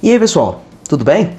E aí pessoal, tudo bem?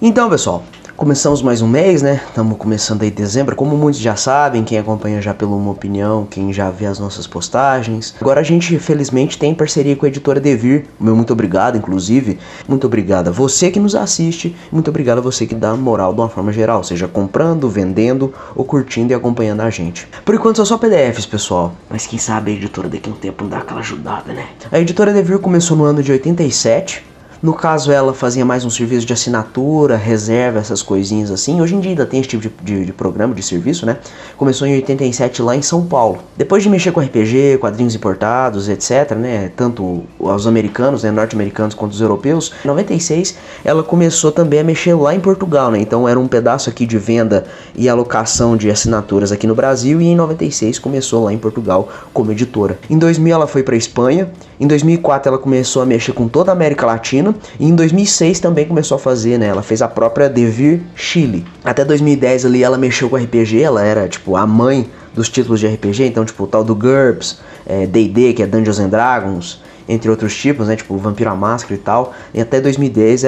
Então pessoal, começamos mais um mês, né? Estamos começando aí dezembro, como muitos já sabem, quem acompanha já pelo Uma Opinião, quem já vê as nossas postagens. Agora a gente, felizmente, tem parceria com a editora Devir. Meu muito obrigado, inclusive. Muito obrigado a você que nos assiste. Muito obrigado a você que dá moral de uma forma geral, seja comprando, vendendo ou curtindo e acompanhando a gente. Por enquanto são só PDFs, pessoal. Mas quem sabe a editora daqui a um tempo não dá aquela ajudada, né? A editora Devir começou no ano de 87. No caso, ela fazia mais um serviço de assinatura, reserva, essas coisinhas assim. Hoje em dia ainda tem esse tipo de programa, de serviço, né? Começou em 87 lá em São Paulo. Depois de mexer com RPG, quadrinhos importados, etc, né? Tanto os americanos, né, norte-americanos, quanto os europeus. Em 96, ela começou também a mexer lá em Portugal, né? Então era um pedaço aqui de venda e alocação de assinaturas aqui no Brasil. E em 96 começou lá em Portugal como editora. Em 2000 ela foi para Espanha. Em 2004 ela começou a mexer com toda a América Latina. E em 2006 também começou a fazer, né? Ela fez a própria Devir Chile. Até 2010 ali ela mexeu com RPG, ela era tipo a mãe dos títulos de RPG, então tipo o tal do GURPS, D&D, que é Dungeons and Dragons, entre outros tipos, né, tipo Vampiro à Máscara e tal. E até 2010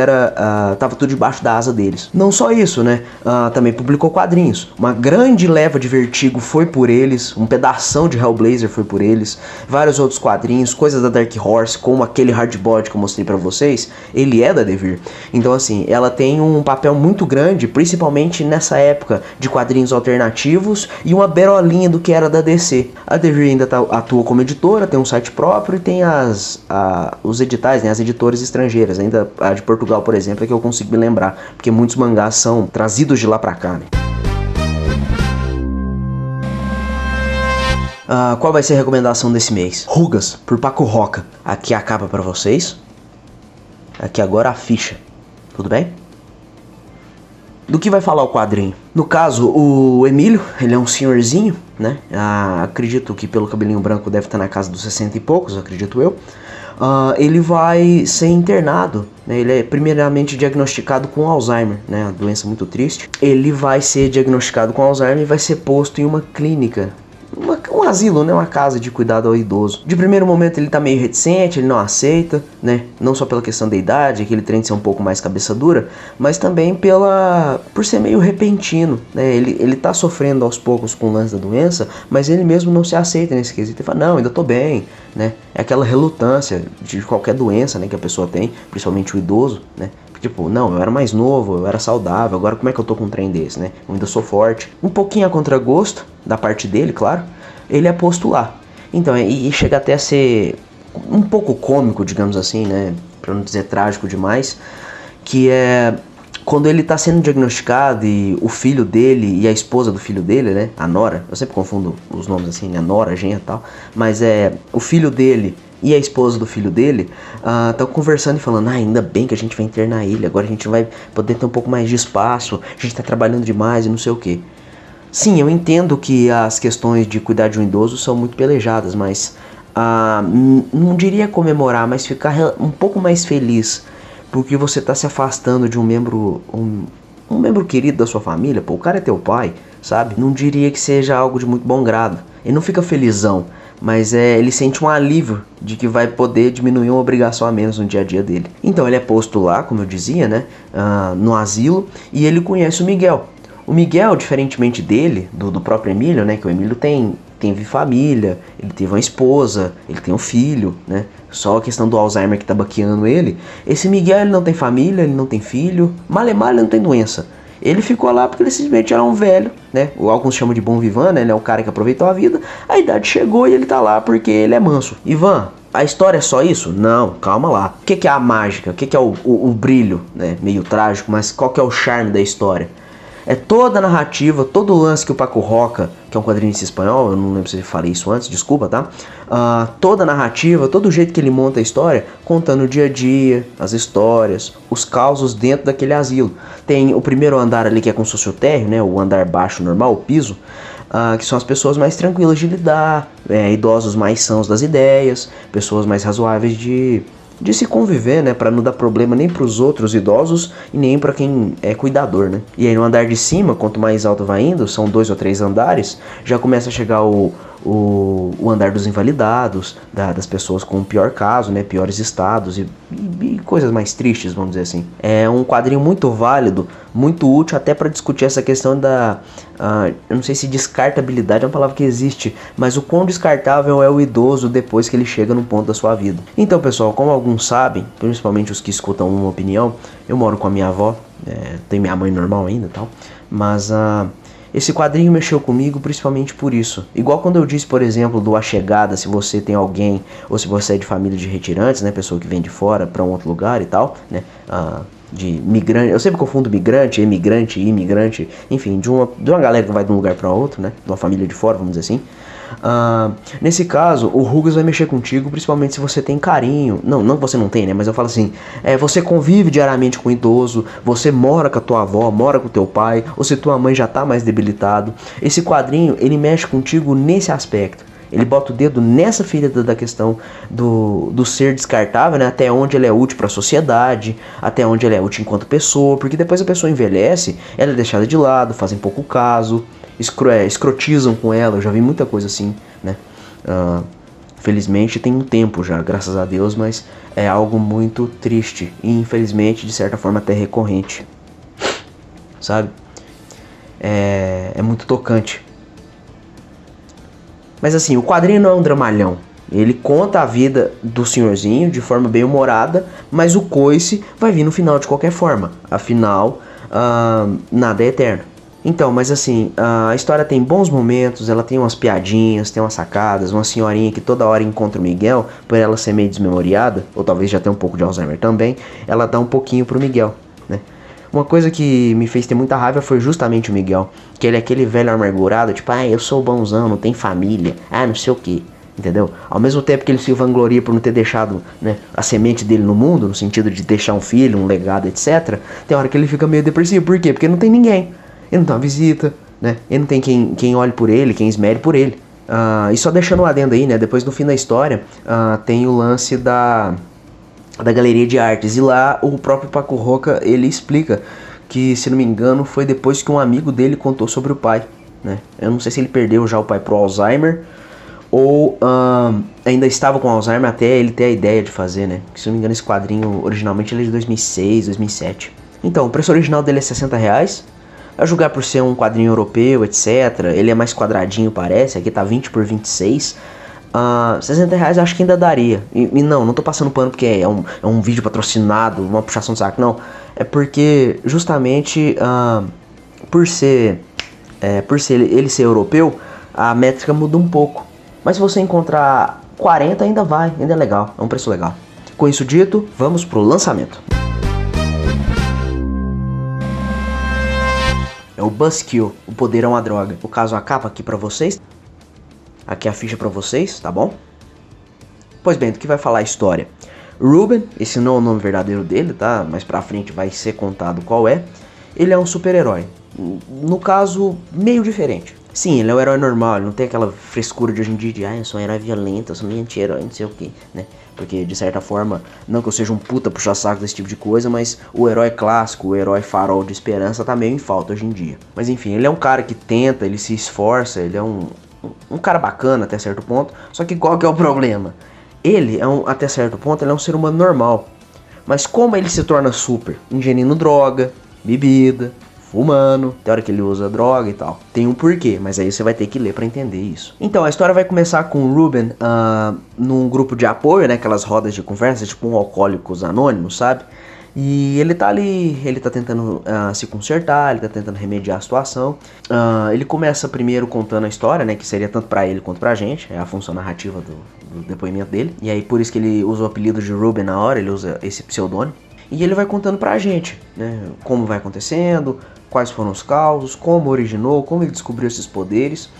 tava tudo debaixo da asa deles. Não só isso, né, também publicou quadrinhos. Uma grande leva de Vertigo foi por eles, um pedação de Hellblazer foi por eles, vários outros quadrinhos, coisas da Dark Horse, como aquele Hardbody que eu mostrei pra vocês, ele é da Devir. Então assim, ela tem um papel muito grande, principalmente nessa época de quadrinhos alternativos e uma berolinha do que era da DC. A Devir ainda atua como editora, tem um site próprio e tem os editais, né, as editoras estrangeiras, ainda a de Portugal, por exemplo, é que eu consigo me lembrar, porque muitos mangás são trazidos de lá pra cá, né? Qual vai ser a recomendação desse mês? Rugas, por Paco Roca. Aqui a capa pra vocês. Aqui agora a ficha. Tudo bem? Do que vai falar o quadrinho? No caso, o Emílio, ele é um senhorzinho, né? Acredito que pelo cabelinho branco deve estar na casa dos 60 e poucos, acredito eu. Ele vai ser internado, né? Ele é primeiramente diagnosticado com Alzheimer, né? Uma doença muito triste. Ele vai ser diagnosticado com Alzheimer e vai ser posto em uma clínica. Um asilo, né? Uma casa de cuidado ao idoso. De primeiro momento ele tá meio reticente, ele não aceita, né? Não só pela questão da idade, aquele trem de ser um pouco mais cabeça dura, mas também por ser meio repentino, né? Ele tá sofrendo aos poucos com o lance da doença, mas ele mesmo não se aceita nesse quesito. Ele fala, não, ainda tô bem, né? É aquela relutância de qualquer doença, né, que a pessoa tem, principalmente o idoso, né? Tipo, não, eu era mais novo, eu era saudável, agora como é que eu tô com um trem desse, né? Eu ainda sou forte. Um pouquinho a contragosto, da parte dele, claro, ele é posto lá. Então, e chega até a ser um pouco cômico, digamos assim, né? Pra não dizer trágico demais, que é quando ele tá sendo diagnosticado e o filho dele e a esposa do filho dele, né? A nora, eu sempre confundo os nomes assim, né? Nora, genra e tal, mas o filho dele e a esposa do filho dele estão conversando e falando, ainda bem que a gente vai internar ele, agora a gente vai poder ter um pouco mais de espaço, a gente tá trabalhando demais e não sei o que. Sim, eu entendo que as questões de cuidar de um idoso são muito pelejadas, mas não diria comemorar, mas ficar um pouco mais feliz, porque você tá se afastando de um membro querido da sua família. Pô, o cara é teu pai, sabe? Não diria que seja algo de muito bom grado. Ele não fica felizão, mas ele sente um alívio de que vai poder diminuir uma obrigação a menos no dia a dia dele. Então ele é posto lá, como eu dizia, né, no asilo, e ele conhece o Miguel. O Miguel, diferentemente dele, do próprio Emílio, né, que o Emílio teve família, ele teve uma esposa, ele tem um filho, né, só a questão do Alzheimer que tá baqueando ele. Esse Miguel, ele não tem família, ele não tem filho, malemar ele não tem doença. Ele ficou lá porque ele simplesmente era um velho, né? Alguns chamam de bom vivant, né? Ele é o cara que aproveitou a vida. A idade chegou e ele tá lá porque ele é manso. Ivan, a história é só isso? Não, calma lá. O que é a mágica? O que é o brilho, né? Meio trágico, mas qual que é o charme da história? É toda a narrativa, todo o lance que o Paco Roca, que é um quadrinista espanhol, eu não lembro se eu falei isso antes, desculpa, tá? Toda a narrativa, todo o jeito que ele monta a história, contando o dia a dia, as histórias, os causos dentro daquele asilo. Tem o primeiro andar ali que é com sociotérreo, né? O andar baixo normal, o piso, que são as pessoas mais tranquilas de lidar, idosos mais sãos das ideias, pessoas mais razoáveis de de se conviver, né, para não dar problema nem para os outros idosos e nem para quem é cuidador, né. E aí no andar de cima, quanto mais alto vai indo, são 2 ou 3 andares, já começa a chegar o andar dos invalidados, das pessoas com o pior caso, né, piores estados e coisas mais tristes, vamos dizer assim. É um quadrinho muito válido, muito útil até para discutir essa questão da, eu não sei se descartabilidade é uma palavra que existe, mas o quão descartável é o idoso depois que ele chega no ponto da sua vida. Então, pessoal, como alguns sabem, principalmente os que escutam uma opinião, eu moro com a minha avó, tenho minha mãe normal ainda e tal, mas esse quadrinho mexeu comigo principalmente por isso. Igual quando eu disse, por exemplo, do A Chegada, se você tem alguém, ou se você é de família de retirantes, né, pessoa que vem de fora para um outro lugar e tal, né, de migrante, eu sempre confundo migrante, emigrante, imigrante, enfim, de uma galera que vai de um lugar para outro, né, de uma família de fora, vamos dizer assim. Nesse caso, o Rugas vai mexer contigo, principalmente se você tem carinho. Não que você não tem, né? Mas eu falo assim, você convive diariamente com o idoso, você mora com a tua avó, mora com o teu pai, ou se tua mãe já tá mais debilitado. Esse quadrinho, ele mexe contigo nesse aspecto. Ele bota o dedo nessa ferida da questão do ser descartável, né? Até onde ele é útil para a sociedade, até onde ele é útil enquanto pessoa, porque depois a pessoa envelhece, ela é deixada de lado, fazem pouco caso, escrotizam com ela. Eu já vi muita coisa assim, né? Felizmente tem um tempo já, graças a Deus, mas é algo muito triste e infelizmente de certa forma até recorrente, sabe? É muito tocante. Mas assim, o quadrinho não é um dramalhão. Ele conta a vida do senhorzinho de forma bem humorada, mas o coice vai vir no final de qualquer forma. Afinal, nada é eterno. Então, mas assim, a história tem bons momentos, ela tem umas piadinhas, tem umas sacadas, uma senhorinha que toda hora encontra o Miguel, por ela ser meio desmemoriada, ou talvez já tenha um pouco de Alzheimer também, ela dá um pouquinho pro Miguel, né? Uma coisa que me fez ter muita raiva foi justamente o Miguel, que ele é aquele velho amargurado, tipo, eu sou bonzão, não tem família, não sei o que, entendeu? Ao mesmo tempo que ele se vangloria por não ter deixado, né, a semente dele no mundo, no sentido de deixar um filho, um legado, etc., tem hora que ele fica meio depressivo. Por quê? Porque não tem ninguém. Ele não tem uma visita, né? Ele não tem quem olhe por ele, quem esmere por ele. E só deixando um adendo aí, né? Depois no fim da história, tem o lance da galeria de artes. E lá o próprio Paco Roca, ele explica que, se não me engano, foi depois que um amigo dele contou sobre o pai, né? Eu não sei se ele perdeu já o pai pro Alzheimer ou ainda estava com Alzheimer até ele ter a ideia de fazer, né? Se não me engano, esse quadrinho originalmente ele é de 2006, 2007. Então, o preço original dele é R$60. A julgar por ser um quadrinho europeu, etc. Ele é mais quadradinho, parece. Aqui tá 20 por 26. R$60 acho que ainda daria. E não tô passando pano porque é um vídeo patrocinado, uma puxação de saco, não. É porque justamente por ele ser europeu, a métrica muda um pouco. Mas se você encontrar 40 ainda é legal, é um preço legal. Com isso dito, vamos pro lançamento. É o Buzzkill, o poder é uma droga. No caso, a capa aqui pra vocês. Aqui a ficha pra vocês, tá bom? Pois bem, do que vai falar a história? Ruben, esse não é o nome verdadeiro dele, tá? Mais pra frente vai ser contado qual é. Ele é um super-herói. No caso, meio diferente. Sim, ele é um herói normal, ele não tem aquela frescura de hoje em dia de eu sou um herói violento, eu sou um anti-herói, não sei o que, né? Porque, de certa forma, não que eu seja um puta puxa-saco desse tipo de coisa, mas o herói clássico, o herói farol de esperança tá meio em falta hoje em dia. Mas enfim, ele é um cara que tenta, ele se esforça, ele é um cara bacana até certo ponto. Só que qual que é o problema? Ele até certo ponto, ele é um ser humano normal. Mas como ele se torna super? Ingerindo droga, bebida, fumando, tem hora que ele usa droga e tal. Tem um porquê, mas aí você vai ter que ler pra entender isso. Então, a história vai começar com o Ruben num grupo de apoio, né? Aquelas rodas de conversa, tipo um Alcoólicos Anônimos, sabe? E ele tá ali, ele tá tentando se consertar, ele tá tentando remediar a situação. Ele começa primeiro contando a história, né? Que seria tanto pra ele quanto pra gente. É a função narrativa do depoimento dele. E aí por isso que ele usa o apelido de Ruben na hora, ele usa esse pseudônimo. E ele vai contando pra gente, né? Como vai acontecendo, quais foram os causos, como originou, como ele descobriu esses poderes.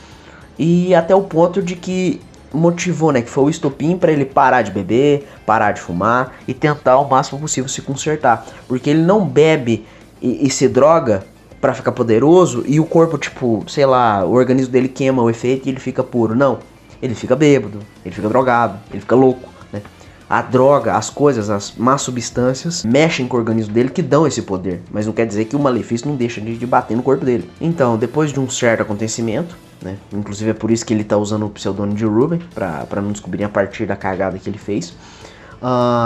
E até o ponto de que motivou, né, que foi o estopim para ele parar de beber, parar de fumar e tentar o máximo possível se consertar, porque ele não bebe e se droga para ficar poderoso e o corpo, tipo, sei lá, o organismo dele queima o efeito e ele fica puro. Não, ele fica bêbado, ele fica drogado, ele fica louco, né? A droga, as coisas, as más substâncias mexem com o organismo dele que dão esse poder. Mas não quer dizer que o malefício não deixa de bater no corpo dele. Então, depois de um certo acontecimento, né, inclusive é por isso que ele tá usando o pseudônimo de Ruben, pra não descobrir a partir da cagada que ele fez.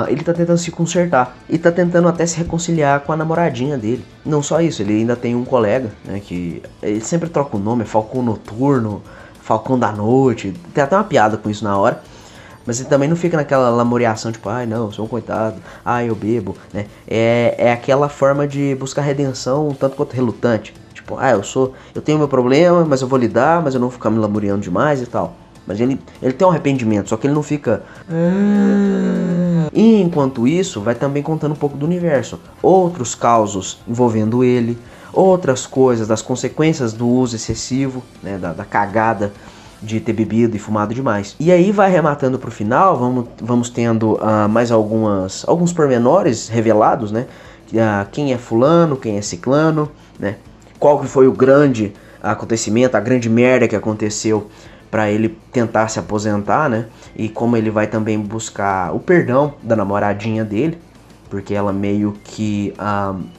Ele tá tentando se consertar e tá tentando até se reconciliar com a namoradinha dele. Não só isso, ele ainda tem um colega, né, que ele sempre troca o nome, é Falcão Noturno, Falcão da Noite, tem até uma piada com isso na hora. Mas ele também não fica naquela lamoreação, tipo, ai não, eu sou um coitado, ai eu bebo, né? É aquela forma de buscar redenção um tanto quanto relutante. Tipo, eu tenho meu problema, mas eu vou lidar, mas eu não vou ficar me lamoreando demais e tal. Mas ele tem um arrependimento, só que ele não fica... E enquanto isso, vai também contando um pouco do universo. Outros causos envolvendo ele, outras coisas, das consequências do uso excessivo, né, da cagada de ter bebido e fumado demais. E aí vai arrematando pro final, vamos tendo mais alguns pormenores revelados, né? Quem é fulano, quem é ciclano, né? Qual que foi o grande acontecimento, a grande merda que aconteceu para ele tentar se aposentar, né? E como ele vai também buscar o perdão da namoradinha dele, porque ela meio que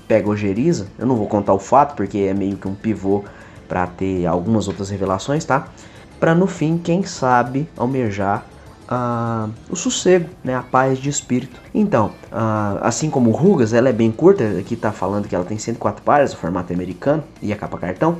pega ojeriza. Eu não vou contar o fato, porque é meio que um pivô para ter algumas outras revelações, tá? Para no fim, quem sabe, almejar o sossego, né, a paz de espírito. Então, assim como o Rugas, ela é bem curta, aqui tá falando que ela tem 104 páginas, o formato americano e a capa cartão.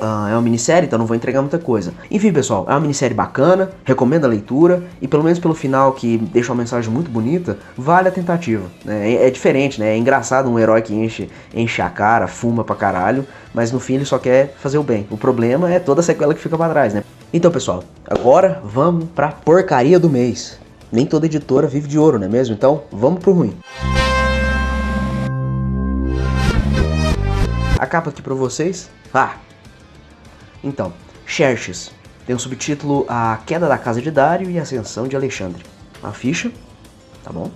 É uma minissérie, então não vou entregar muita coisa. Enfim, pessoal, é uma minissérie bacana, recomendo a leitura, e pelo menos pelo final, que deixa uma mensagem muito bonita, vale a tentativa, né? É diferente, né? É engraçado um herói que enche a cara, fuma pra caralho, mas no fim ele só quer fazer o bem. O problema é toda a sequela que fica pra trás, né? Então, pessoal, agora vamos pra porcaria do mês. Nem toda editora vive de ouro, não é mesmo? Então, vamos pro ruim. A capa aqui pra vocês. Então, Xerxes tem o subtítulo A Queda da Casa de Dário e a Ascensão de Alexandre. A ficha, tá bom?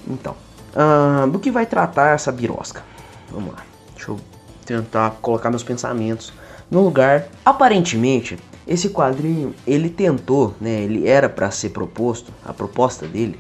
Então, do que vai tratar essa birosca? Vamos lá, deixa eu tentar colocar meus pensamentos no lugar. Aparentemente, esse quadrinho, ele tentou, né, ele era para ser proposto, a proposta dele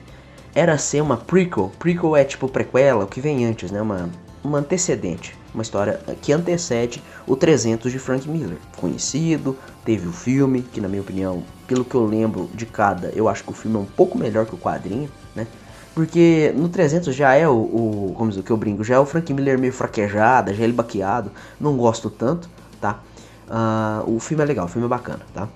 era ser uma prequel. Prequel é tipo prequela, o que vem antes, né, uma antecedente. Uma história que antecede o 300 de Frank Miller. Conhecido, teve o filme, que na minha opinião, pelo que eu lembro de cada, eu acho que o filme é um pouco melhor que o quadrinho, né? Porque no 300 já é como dizer, o que eu brinco, já é o Frank Miller meio fraquejado, já é ele baqueado, não gosto tanto, tá? O filme é legal, o filme é bacana, tá?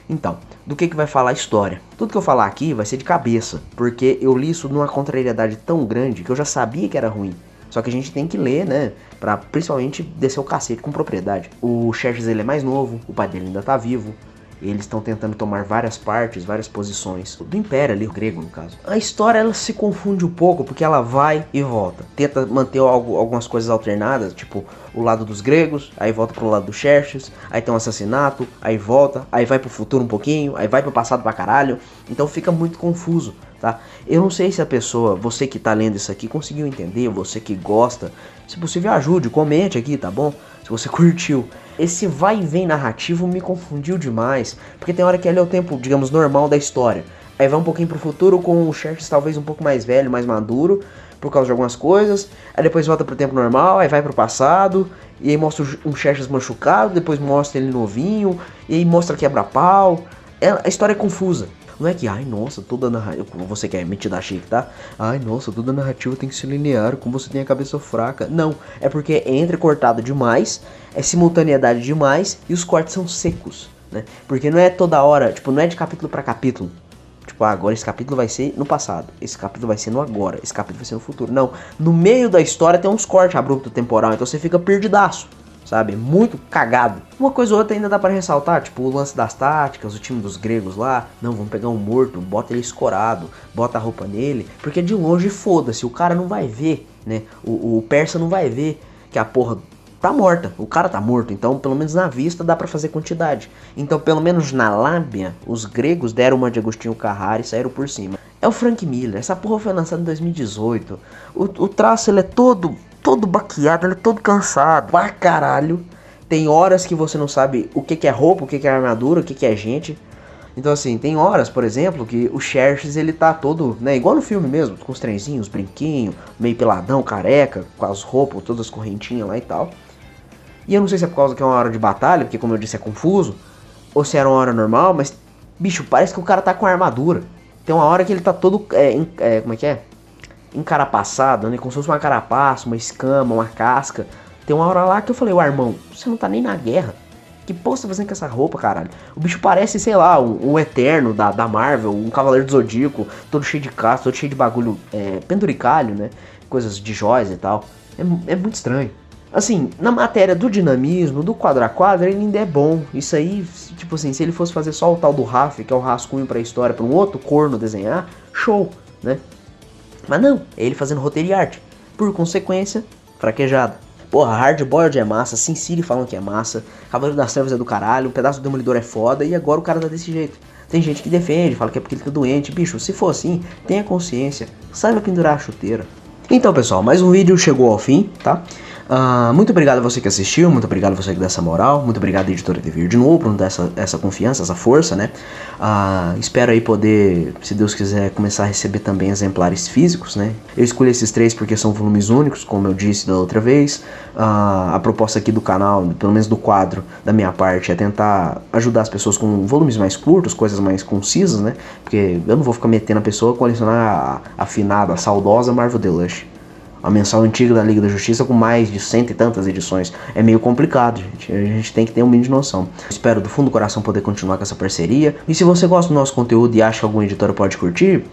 Então, do que vai falar a história? Tudo que eu falar aqui vai ser de cabeça, porque eu li isso numa contrariedade tão grande que eu já sabia que era ruim. Só que a gente tem que ler, né, pra principalmente descer o cacete com propriedade. O Xerxes, ele é mais novo, o pai dele ainda tá vivo. Eles estão tentando tomar várias partes, várias posições do Império ali, o grego no caso. A história, ela se confunde um pouco porque ela vai e volta. Tenta manter algumas coisas alternadas, tipo o lado dos gregos, aí volta pro lado do Xerxes, aí tem um assassinato, aí volta, aí vai pro futuro um pouquinho, aí vai pro passado pra caralho. Então fica muito confuso, tá? Eu não sei se a pessoa, você que tá lendo isso aqui, conseguiu entender, você que gosta, se possível ajude, comente aqui, tá bom? Se você curtiu. Esse vai e vem narrativo me confundiu demais, porque tem hora que ele é o tempo, digamos, normal da história. Aí vai um pouquinho pro futuro com o Xerxes talvez um pouco mais velho, mais maduro, por causa de algumas coisas. Aí depois volta pro tempo normal, aí vai pro passado, e aí mostra um Xerxes machucado, depois mostra ele novinho, e aí mostra quebra-pau. A história é confusa. Não é que, ai nossa, toda narrativa, você quer metida chique, tá? Ai nossa, toda narrativa tem que ser linear, como você tem a cabeça fraca. Não, é porque é entrecortado demais, é simultaneidade demais e os cortes são secos, né? Porque não é toda hora, tipo, não é de capítulo pra capítulo. Tipo, agora esse capítulo vai ser no passado, esse capítulo vai ser no agora, esse capítulo vai ser no futuro. Não, no meio da história tem uns cortes abruptos temporal, então você fica perdidaço. Sabe, muito cagado. Uma coisa ou outra ainda dá pra ressaltar, tipo o lance das táticas, o time dos gregos lá. Não, vamos pegar um morto, bota ele escorado, bota a roupa nele, porque de longe foda-se, o cara não vai ver, né? O persa não vai ver que a porra tá morta, o cara tá morto, então pelo menos na vista dá pra fazer quantidade. Então pelo menos na lábia, os gregos deram uma de Agostinho Carrara e saíram por cima. É o Frank Miller, essa porra foi lançada em 2018, o traço ele é todo baqueado, ele é todo cansado pra caralho. Tem horas que você não sabe o que é roupa, o que é armadura, o que é gente. Então assim, tem horas, por exemplo, que o Xerxes ele tá todo, né, igual no filme mesmo, com os trenzinhos, brinquinho, meio peladão, careca, com as roupas, todas as correntinhas lá e tal. E eu não sei se é por causa que é uma hora de batalha, porque como eu disse é confuso, ou se era uma hora normal, mas, bicho, parece que o cara tá com armadura. Tem uma hora que ele tá todo, como é que é? Encarapaçado, né, como se fosse uma carapaça, uma escama, uma casca. Tem uma hora lá que eu falei, ué, irmão, você não tá nem na guerra. Que porra você tá fazendo com essa roupa, caralho? O bicho parece, sei lá, um Eterno da Marvel, um Cavaleiro do Zodíaco, todo cheio de casca, todo cheio de bagulho, penduricalho, né? Coisas de joias e tal. É muito estranho. Assim, na matéria do dinamismo, do quadro a quadro, ele ainda é bom. Isso aí, tipo assim, se ele fosse fazer só o tal do RAF, que é o rascunho pra história, pra um outro corno desenhar, show, né? Mas não, é ele fazendo roteiro e arte. Por consequência, fraquejado. Porra, Hardboiled é massa, Sin City falam que é massa, Cavaleiro das Trevas é do caralho, um pedaço do Demolidor é foda, e agora o cara tá desse jeito. Tem gente que defende, fala que é porque ele tá doente. Bicho, se for assim, tenha consciência, saiba pendurar a chuteira. Então pessoal, mais um vídeo chegou ao fim, tá? Muito obrigado a você que assistiu, muito obrigado a você que deu essa moral, muito obrigado a editora TV de novo por nos dar essa confiança, essa força, né? Espero aí poder, se Deus quiser, começar a receber também exemplares físicos, né? Eu escolhi esses 3 porque são volumes únicos, como eu disse da outra vez. A proposta aqui do canal, pelo menos do quadro da minha parte, é tentar ajudar as pessoas com volumes mais curtos, coisas mais concisas, né? Porque eu não vou ficar metendo a pessoa a colecionar a afinada, a saudosa Marvel Deluxe. A mensal antiga da Liga da Justiça com mais de 100 e tantas edições. É meio complicado, gente. A gente tem que ter um mínimo de noção. Espero do fundo do coração poder continuar com essa parceria. E se você gosta do nosso conteúdo e acha que alguma editora pode curtir,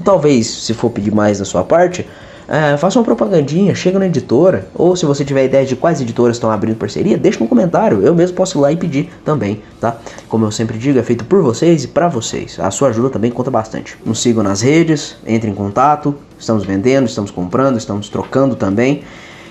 talvez, se for pedir mais da sua parte, faça uma propagandinha, chega na editora. Ou se você tiver ideia de quais editoras estão abrindo parceria, deixa no comentário. Eu mesmo posso ir lá e pedir também, tá? Como eu sempre digo, é feito por vocês e pra vocês. A sua ajuda também conta bastante. Nos sigam nas redes, entre em contato. Estamos vendendo, estamos comprando, estamos trocando também.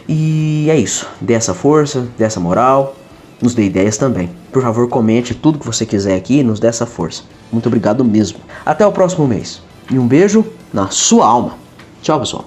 E é isso. Dê essa força, dê essa moral. Nos dê ideias também. Por favor, comente tudo que você quiser aqui e nos dê essa força. Muito obrigado mesmo. Até o próximo mês. E um beijo na sua alma. Tchau, pessoal.